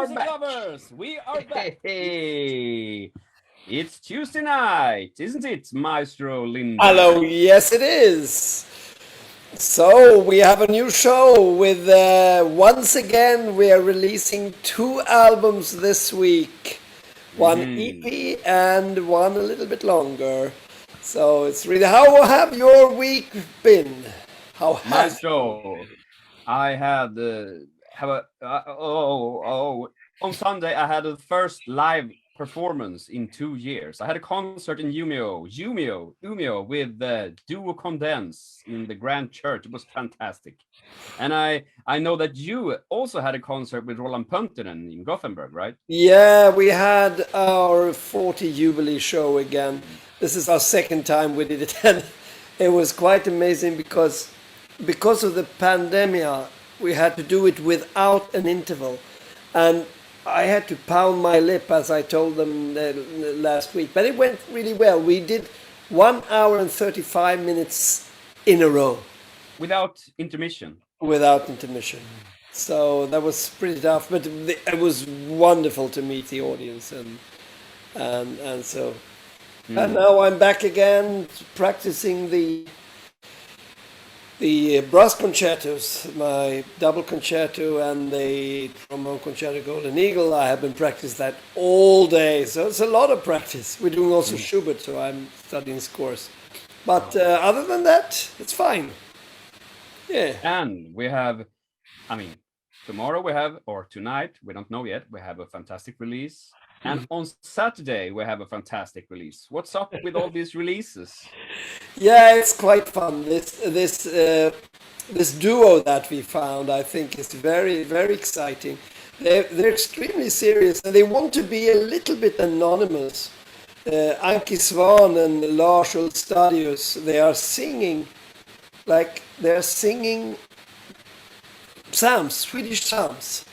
music lovers, we are back. Hey, it's Tuesday night, isn't it, Maestro Linder? Hello, yes it is. So we have a new show with, once again, we are releasing 2 albums this week. One EP and one a little bit longer. So it's really, how have your week been? How has Maestro, I had on Sunday I had a first live performance in 2 years. I had a concert in Umeå with the Duo Condense in the Grand Church. It was fantastic. And I know that you also had a concert with Roland Pöntinen in Gothenburg, right? Yeah, we had our 40 Jubilee show again. This is our second time we did it, and it was quite amazing because of the pandemic, we had to do it without an interval, and I had to pound my lip as I told them last week. But it went really well. We did 1 hour and 35 minutes in a row. Without intermission. Without intermission. So that was pretty tough, but it was wonderful to meet the audience, and so. And now I'm back again practicing the brass concertos, my double concerto and the trombone concerto Golden Eagle. I have been practicing that all day, so it's a lot of practice. We're doing also Schubert, so I'm studying scores. But other than that, it's fine. Yeah. And we have, tomorrow we have, or tonight, we don't know yet, we have a fantastic release. And on Saturday, we have a fantastic release. What's up with all these releases? Yeah, it's quite fun. This duo that we found, I think, is very, very exciting. They're extremely serious, and they want to be a little bit anonymous. Anki Svan and Lars Ulstadius, they're singing psalms, Swedish psalms.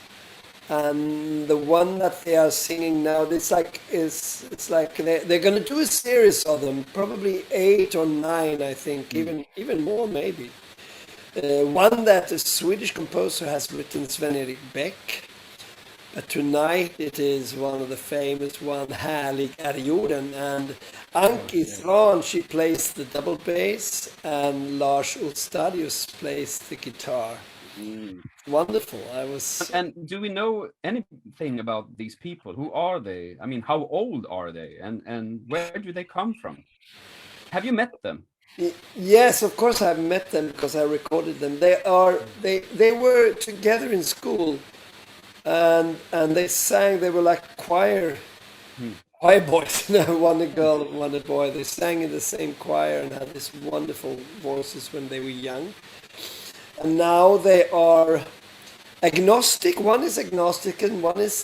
And the one that they are singing now, it's like they're going to do a series of them, probably 8 or 9, I think, even more maybe. One that a Swedish composer has written, Sven-Erik Beck. But tonight it is one of the famous one, Härlig är jorden, and Anki Svan, she plays the double bass, and Lars Ulstadius plays the guitar. Wonderful. And do we know anything about these people? Who are they? How old are they? And where do they come from? Have you met them? Yes, of course I've met them because I recorded them. They were together in school, and they sang. They were like choir boys. One a girl, one a boy. They sang in the same choir and had these wonderful voices when they were young. And now they are agnostic. One is agnostic and one is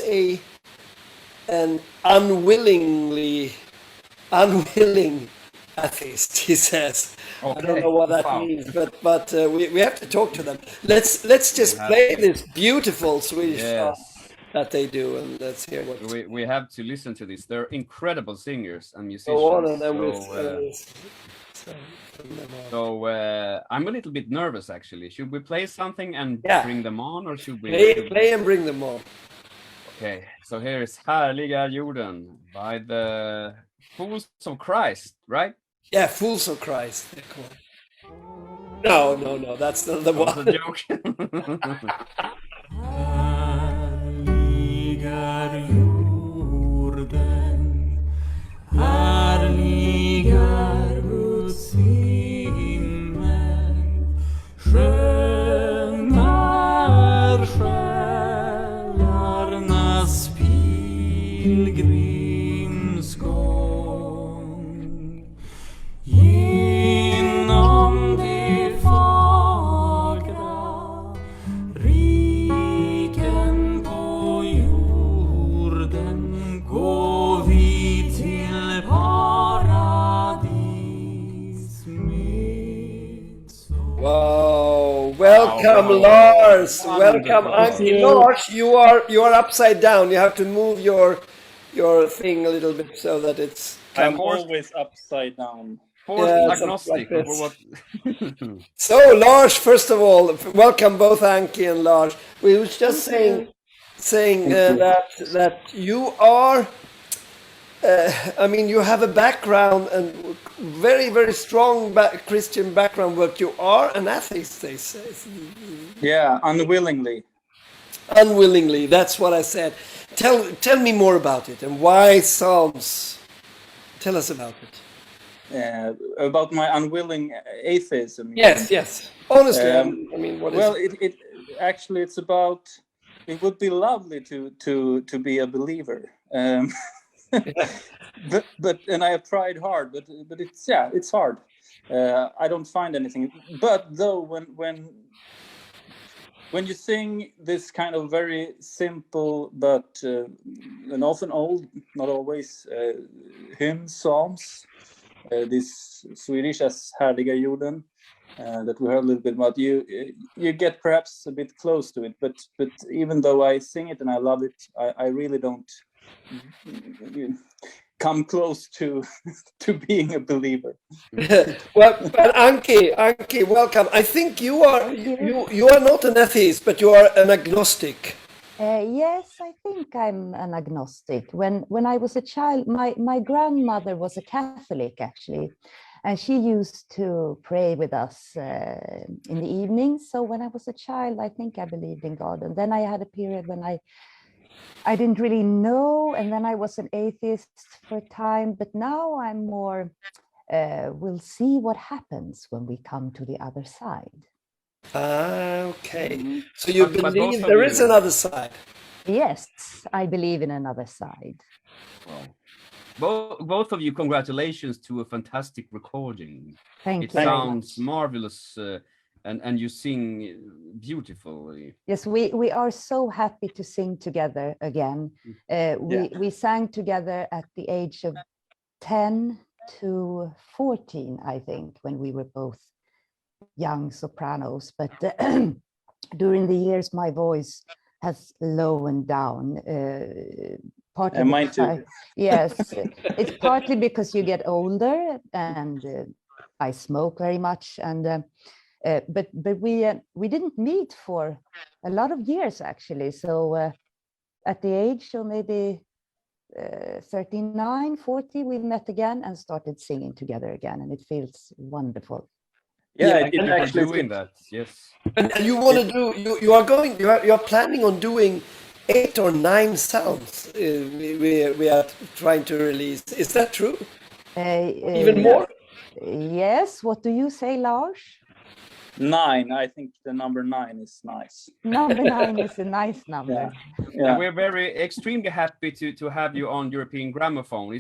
an unwilling atheist, he says. Okay. I don't know what that means, but we have to talk to them. Let's just play this beautiful Swedish song that they do, and let's hear what we have to listen to this. They're incredible singers and musicians. So I'm a little bit nervous, actually. Should we play something and bring them on, or should we play and bring them on? Okay, so here is Härlig är jorden by the Fools of Christ, right? Yeah, Fools of Christ, they're called. No, that's not the one. That's a joke. Härlig är jorden, härlig är Guds himmel, skön är själarnas pilgrimsgång. Genom de fagra riken på jorden går vi till paradis med sång. Wow! Welcome, Lars. Welcome, Anki. Lars, you are upside down. You have to move your thing a little bit so that it's. I'm always upside down. Agnostic. Like so, Lars, first of all, welcome both Anki and Lars. We was just saying saying that you are. I mean, you have a background and very, very strong Christian background, but you are an atheist, they say. Yeah, unwillingly. Unwillingly, that's what I said. Tell me more about it and why Psalms. Tell us about it. About my unwilling atheism. Yes. Honestly, I mean, what is well, it? it actually it's about. It would be lovely to be a believer. But and I have tried hard, but it's hard. I don't find anything. But though when you sing this kind of very simple but and often old, not always, hymn psalms, this Swedish as Härliga jorden, that we heard a little bit about, you get perhaps a bit close to it, but even though I sing it and I love it, I really don't come close to being a believer. Well, but Anki, welcome. I think you are not an atheist, but you are an agnostic. Yes, I think I'm an agnostic. When I was a child, my grandmother was a Catholic, actually, and she used to pray with us in the evenings. So when I was a child, I think I believed in God. And then I had a period when I didn't really know, and then I was an atheist for a time. But now I'm more, we'll see what happens when we come to the other side. Okay. So you But believe both there of is you- another side. Yes, I believe in another side. Well, both of you, congratulations to a fantastic recording. Thank It you very sounds much. marvelous, and you sing beautifully. Yes, we are so happy to sing together again. We sang together at the age of 10 to 14, I think, when we were both young sopranos. But during the years, my voice has lowered down. Partly And mine because too. yes, it's partly because you get older, and I smoke very much, and but we didn't meet for a lot of years, actually. So at the age of maybe 39, 40, we met again and started singing together again, and it feels wonderful. Yeah, Thank you it for actually doing that. Yes. And you want to do? You are planning on doing 8 or 9 sounds. We are trying to release. Is that true? Even more? Yes. What do you say, Lars? 9. I think the number 9 is nice. Number 9 is a nice number. Yeah. And we're very extremely happy to have you on European Gramophone.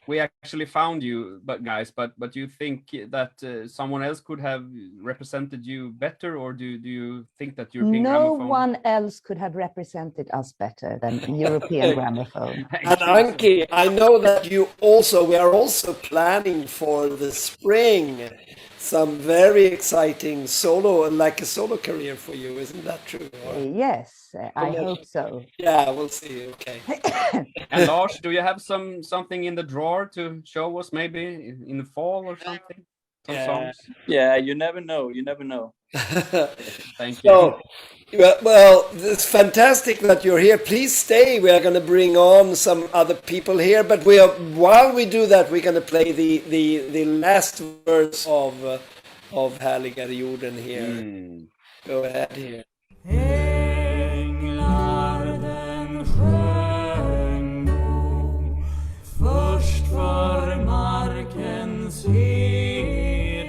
We actually found you, but you think that someone else could have represented you better, or do you think that European No Gramophone? one else could have represented us better than European Gramophone. And Anki, I know that we are also planning for the spring some very exciting solo career for you. Isn't that true? Yes, I hope so. Yeah, we'll see. Okay. And Lars, do you have something in the drawer to show us, maybe in the fall or something? Some songs? Yeah, you never know. You never know. Thank you. So, well, it's fantastic that you're here. Please stay. We are going to bring on some other people here, but while we do that, we're going to play the last verse of Härliga jorden here. Go ahead here. Änglar den sjöng då, först för markens herdar,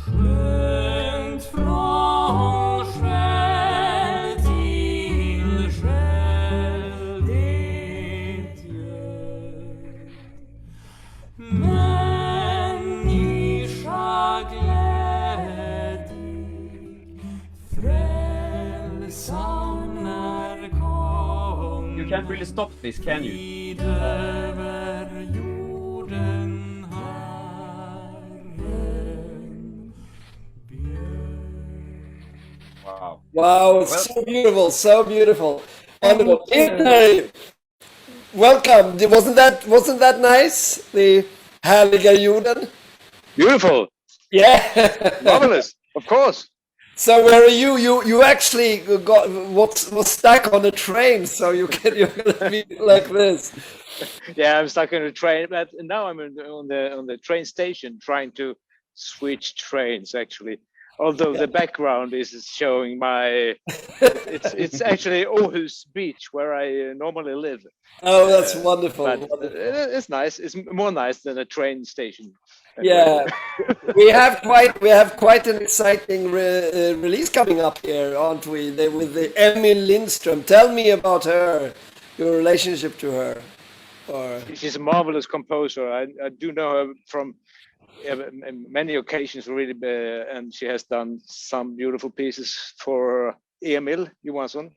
skönt från själ till själ det gör. Människa glädjig, frälsaren är kom. You can't really stop this, can you? Vid över jorden Herren bjöd. Wow. Wow, it's so beautiful, so beautiful. Wonderful. Welcome. Wasn't that nice? The Härliga jorden. Beautiful, Yeah. marvelous, of course. So where are you? You actually got was stuck on a train, so you're gonna be like this. Yeah, I'm stuck on a train, but now I'm on the train station trying to switch trains. Actually, although the background is showing it's actually Aarhus Beach where I normally live. Oh, that's wonderful. But wonderful. it's nice. It's more nice than a train station. Yeah, we have quite an exciting release coming up here, aren't we? With the Emil Lindström. Tell me about her, your relationship to her. Or She's a marvelous composer. I do know her from many occasions, really, and she has done some beautiful pieces for Emil Johansson,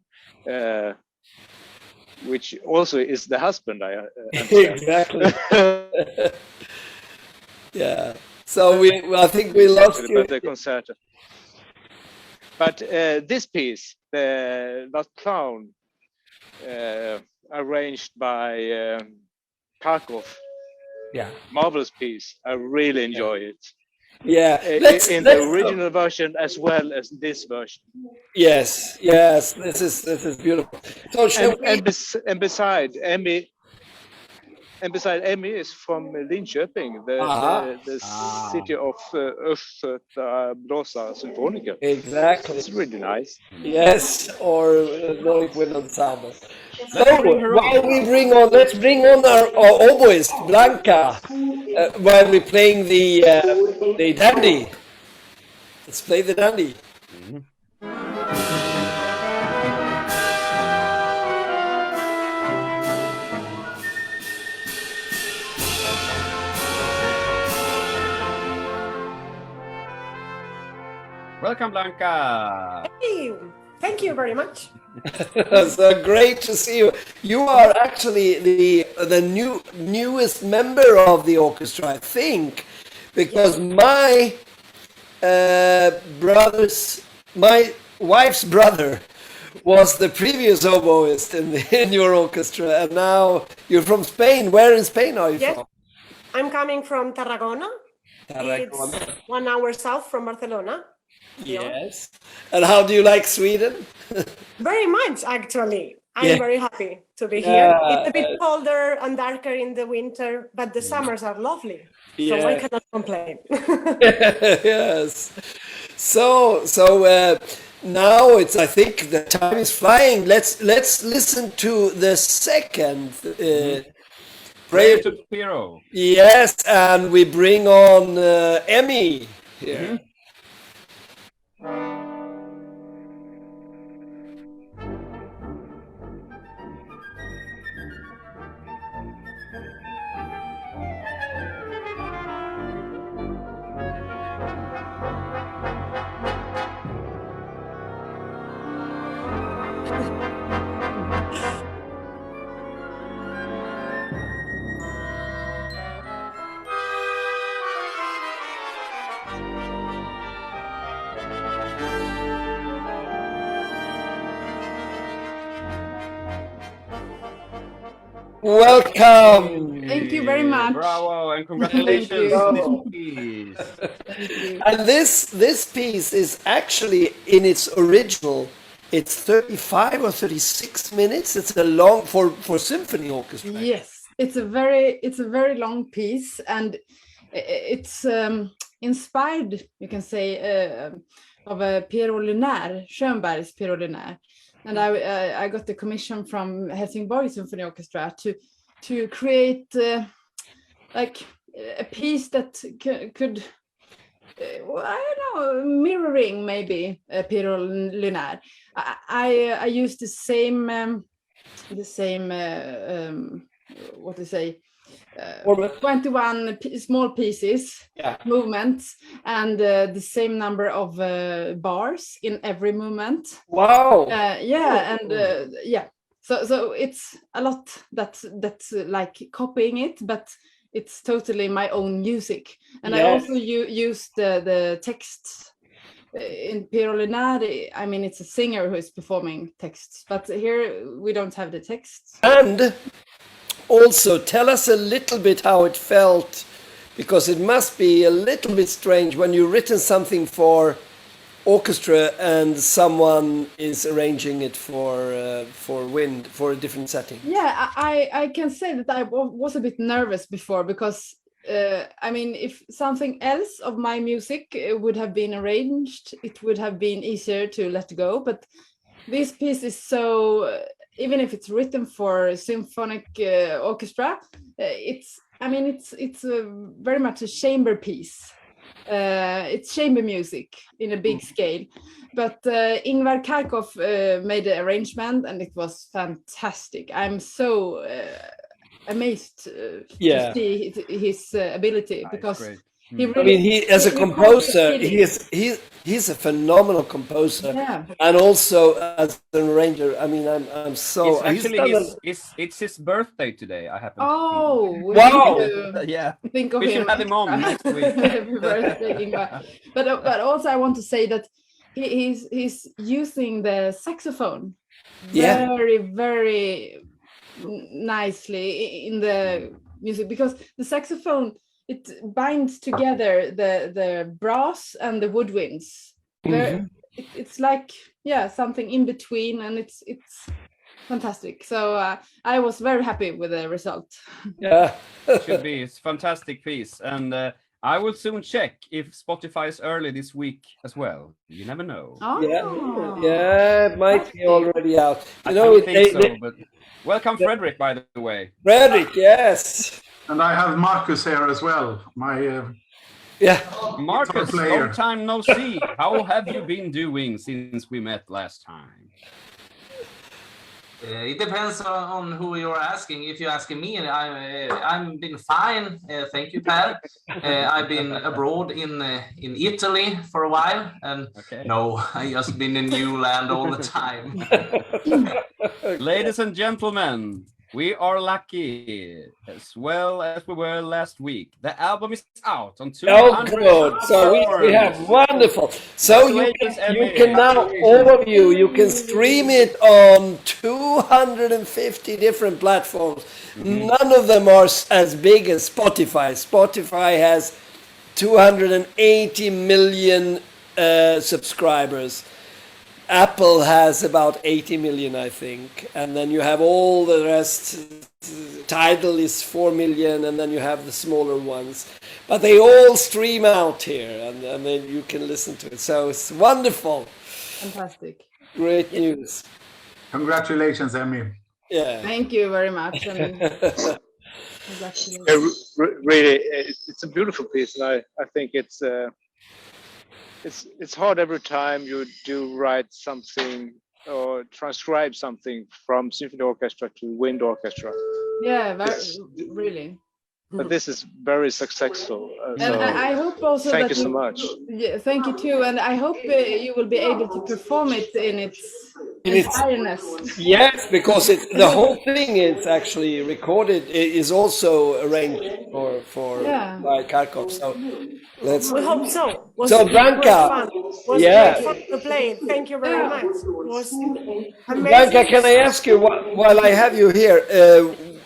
which also is the husband. I understand. exactly. Yeah. So I think we lost you. But the concerto. But this piece, the Last Clown, arranged by Karkov, Yeah. marvelous piece. I really enjoy it. Yeah. In the original version as well as this version. Yes. This is beautiful. So And beside Emmy is from Linköping, the city of Östgöta Blåsa Symfoniker. Exactly. It's really nice. Yes, or Nordic Wind Ensemble. So while let's bring on our oboist Blanca while we're playing the dandy. Let's play the dandy. Welcome, Blanca. Hey, thank you very much. So great to see you. You are actually the newest member of the orchestra, I think, because my wife's brother was the previous oboist in your orchestra, and now you're from Spain. Where in Spain are you Yes. from? I'm coming from Tarragona. Tarragona. It's 1 hour south from Barcelona. Yes. And how do you like Sweden? Very much, actually. I'm Yeah. very happy to be Yeah. here. It's a bit colder and darker in the winter, but the summers are lovely. So I Yeah. cannot complain. Yes. So now I think the time is flying. Let's listen to the second prayer. To Piero. Yes, and we bring on Emmy here. Welcome. Thank you very much. Bravo, and congratulations Thank on you. this piece. And this piece is actually in its original. It's 35 or 36 minutes. It's a long for symphony orchestra. Yes, it's a very long piece, and it's inspired, you can say, of a Piero Lunaire, Schönberg's Piero Lunaire. And I got the commission from Helsingborg Symphony Orchestra to create like a piece that could I don't know, mirroring maybe Piero Lunaire. I used the same what to say, 21 small pieces, movements, and the same number of bars in every movement. Wow. So it's a lot that's like copying it, but it's totally my own music. And I also used the text in Piero Lunaire. I mean, it's a singer who is performing texts, but here we don't have the text. And also tell us a little bit how it felt, because it must be a little bit strange when you've written something for orchestra and someone is arranging it for wind, for a different setting. Yeah, I can say that I was a bit nervous before because I mean, if something else of my music would have been arranged, it would have been easier to let go. But this piece is so, even if it's written for symphonic orchestra, it's very much a chamber piece. It's chamber music in a big scale. But Ingvar Kharkov made the arrangement, and it was fantastic. I'm so amazed to see his ability, because he really, I mean, he as a composer, he's a phenomenal composer, and also as an arranger. I mean, I'm so. It's actually it's his birthday today. I happen. Wow! Yeah, think of we him should have him on next week. Happy birthday, Ingvar. But also I want to say that he's using the saxophone very nicely in the music, because the saxophone, it binds together the brass and the woodwinds. It's like something in between, and it's fantastic. So I was very happy with the result. Yeah, should be. It's a fantastic piece, and I will soon check if Spotify is early this week as well. You never know. Yeah, it might be already out. I don't think so, but welcome, Frederick, by the way. Frederick, yes. And I have Marcus here as well. My Marcus, long time no see. How have you been doing since we met last time? It depends on who you're asking. If you're asking me, I've been fine. Thank you, Per. I've been abroad in Italy for a while, and no, I just been in New Land all the time. Ladies and gentlemen, we are lucky, as well as we were last week. The album is out on 200. Oh, good. So we have wonderful. So you can now, all of you can stream it on 250 different platforms. None of them are as big as Spotify. Spotify has 280 million subscribers. Apple has about 80 million, I think, and then you have all the rest. Tidal is 4 million, and then you have the smaller ones. But they all stream out here, and then you can listen to it. So it's wonderful. Fantastic. Great news. Congratulations, Emmy. Yeah. Thank you very much. Really, it's a beautiful piece, and I think it's hard every time you do write something or transcribe something from symphony orchestra to wind orchestra. Yeah, really. But this is very successful. And I hope also thank you so much. Yeah, thank you too. And I hope you will be able to perform it in its entireness. Yes, because the whole thing is actually recorded. It is also arranged for by Kharkov. So we hope so. Branka, great fun to play. Thank you very much. It was amazing. Branka, can I ask you while I have you here?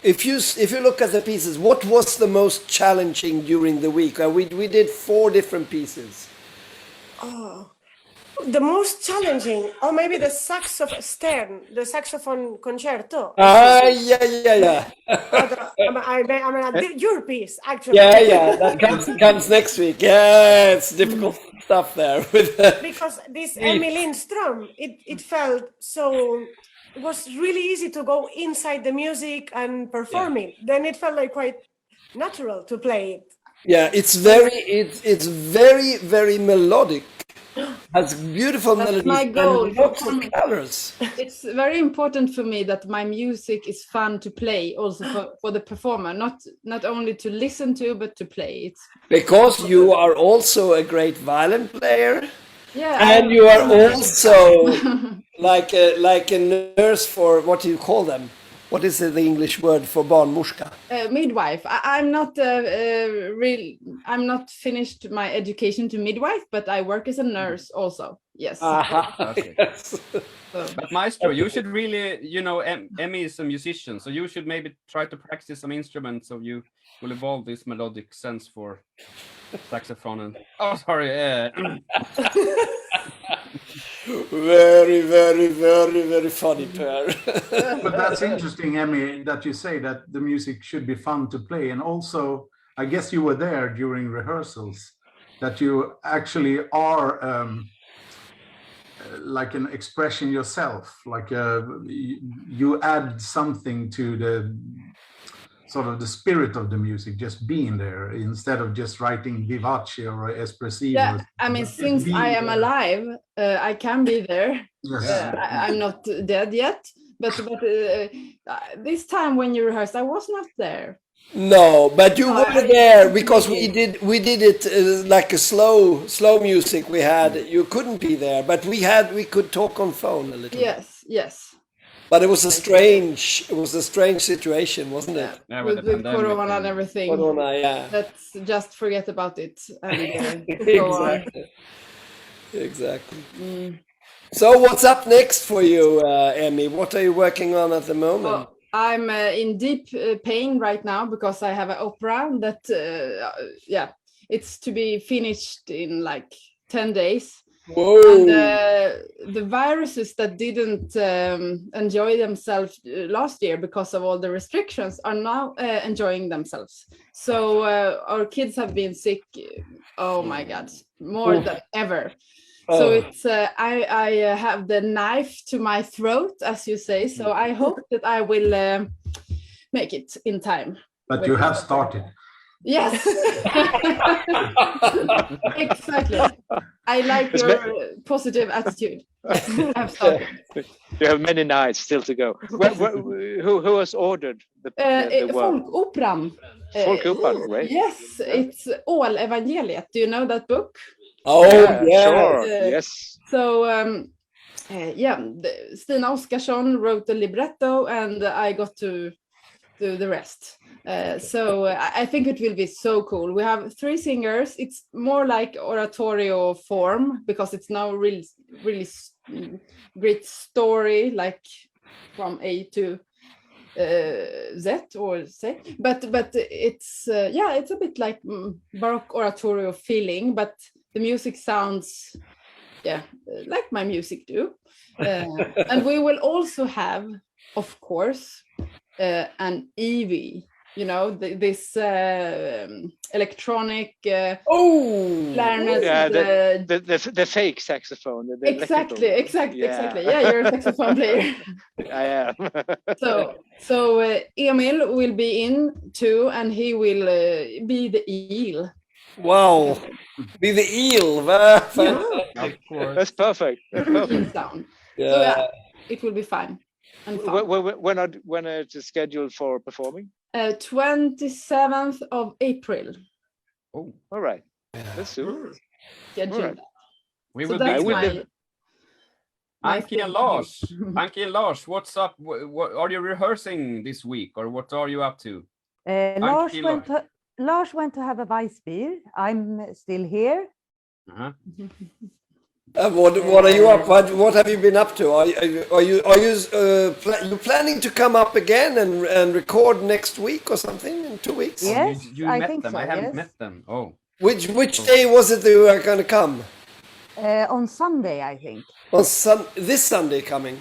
If you look at the pieces, what was the most challenging during the week? We did 4 different pieces. The most challenging, or maybe the saxophone concerto. Yeah. I mean, your piece, actually. Yeah, that comes next week. Yeah, it's difficult stuff there. Because this Emmy Lindström, it felt so. It was really easy to go inside the music and perform it. Then it felt like quite natural to play it. Yeah, it's very, very melodic. Has beautiful melodies my goal. And lots of colors. It's very important for me that my music is fun to play, also for the performer, not only to listen to, but to play. It's because you are also a great violin player. Yeah, and you are also like a nurse for, what do you call them? What is the English word for barnmorska? Midwife. I'm not I'm not finished my education to midwife, but I work as a nurse also. Yes. Okay. Yes. But Maestro, you should really, Emmy is a musician, so you should maybe try to practice some instruments so you will evolve this melodic sense for saxophone and Very, very, very, very funny, Per. But that's interesting, Emmy, that you say that the music should be fun to play. And also, I guess you were there during rehearsals, that you actually are like an expression yourself, like you add something to the sort of the spirit of the music, just being there instead of just writing vivace or espressivo. Yeah, I mean, Just since be I am there. alive, I can be there. Yes. I'm not dead yet, but this time when you rehearsed, I was not there. No, but you No, were I- there because we did it like a slow music we had. You couldn't be there, but we could talk on phone a little. Yes, yes. But it was a strange situation, wasn't it? Yeah, With the pandemic Corona and everything. Corona, yeah. Let's just forget about it and go on. Exactly. Exactly. Mm. So what's up next for you, Emmy? What are you working on at the moment? Well, I'm in deep pain right now because I have an opera that, it's to be finished in like 10 days. Whoa. And the viruses that didn't enjoy themselves last year because of all the restrictions are now enjoying themselves. So our kids have been sick, oh my God, more than ever. So it's I have the knife to my throat, as you say. So I hope that I will make it in time. But you have started. Yes, exactly. I like your positive attitude. Yes, I've started. You have many nights still to go. Who has ordered the work? Folkoperan. Folkoperan, right? Yes, it's All Evangeliet. Do you know that book? Oh, yeah. Sure. Yes. So, Stina Oskarsson wrote the libretto, and I got to do the rest. So I think it will be so cool. We have 3 singers. It's more like oratorio form because it's now really great story, like from A to Z or Z. But it's it's a bit like Baroque oratorio feeling, but the music sounds like my music do. And we will also have, of course, an EV, you know, this electronic clarinet. Yeah, the fake saxophone. The Exactly. electrical. Yeah, you're a saxophone player. I am. So Emil will be in too, and he will be the eel. Wow. Be the eel. Of course. That's perfect. That's perfect. Sound. Yeah. So it will be fine and fun. When are it scheduled for performing? 27th of April. Oh, all right. That's soon. Scheduled. Right. We So will that's be my Anki and Lars. Anki and Lars, what's up? What are you rehearsing this week, or what are you up to? Lars went to have a Weissbier. I'm still here. Uh-huh. What are you up? What have you been up to? Are you planning to come up again and record next week or something in 2 weeks? Yes, You I met think them. so. I haven't Yes. met them. Oh. Which day was it that you were going to come? On Sunday, I think. On this Sunday coming.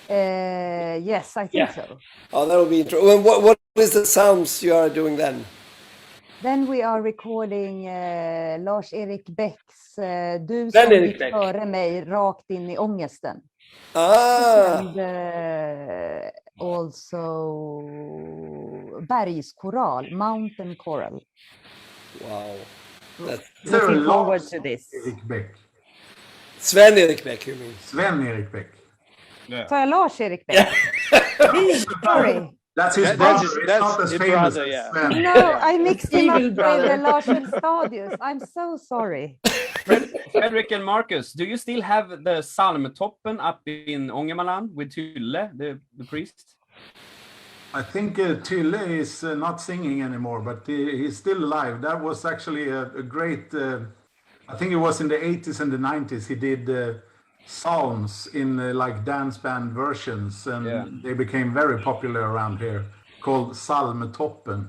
Yes, I think so. Oh, that will be interesting. What is the sounds you are doing then? Then we are recording Lars-Erik Bäcks Du som Sven-Erik gick Bäck. före mig rakt in i ångesten. Ah, And also bergskoral, mountain choral. wow. That's Looking forward to this. Erik Bäck. Sven-Erik Bäck, you mean? Sven-Erik Bäck. Sa jag Lars-Erik Bäck? Sorry. That's his brother. It's not as his famous brother, as yeah. Sven. No, I mixed him up Evil with brother. Lars Stadius. I'm so sorry. Fredrik and Marcus, do you still have the Psalmtoppen up in Ångermanland with Tylle, the priest? I think Tylle is not singing anymore, but he's still alive. That was actually a great, I think it was in the 80s and the 90s, he did psalms in like dance band versions, and they became very popular around here, called Psalmtoppen.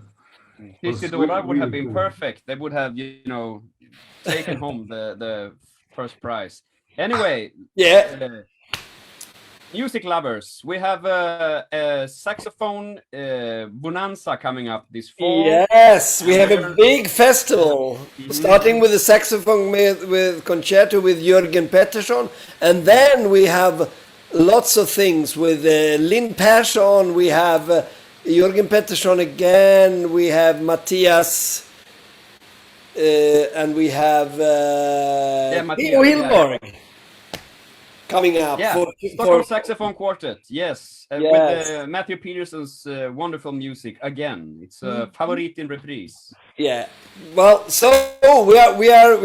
Isidora would have really been cool. perfect. They would have, taken home the first prize. Anyway, Yeah. Music lovers, we have a saxophone bonanza coming up this fall. Yes, we have a big festival, starting with the saxophone with concerto with Jörgen Pettersson, and then we have lots of things with Linn Persson, we have Jörgen Pettersson again, we have Matthias, and we have Theo Hillborg coming up. Yeah, Stockholm Saxophone Quartet, yes. With Matthew Peterson's wonderful music again. It's a favorite in reprise. Yeah. Well, so we are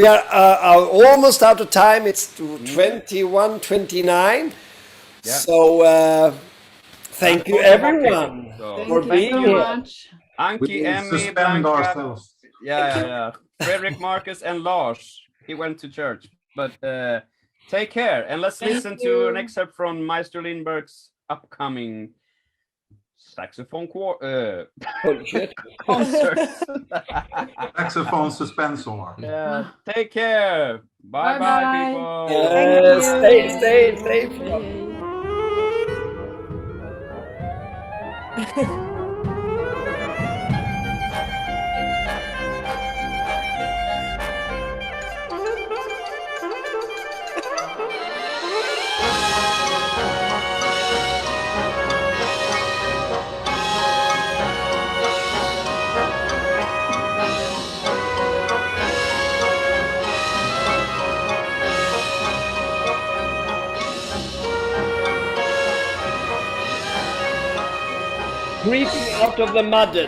almost out of time. It's 21:29. Yeah. So thank you everyone for Thank you being so here. much. Anki, Emmy, Suspend Blanca, ourselves. yeah. Frederick, Marcus, and Lars. He went to church, but take care, and let's listen to an excerpt from Meister Lindberg's upcoming saxophone concert. Saxophone suspensor. Yeah. Take care. Bye, Bye-bye. people. Stay safe. Creeping out of the mud.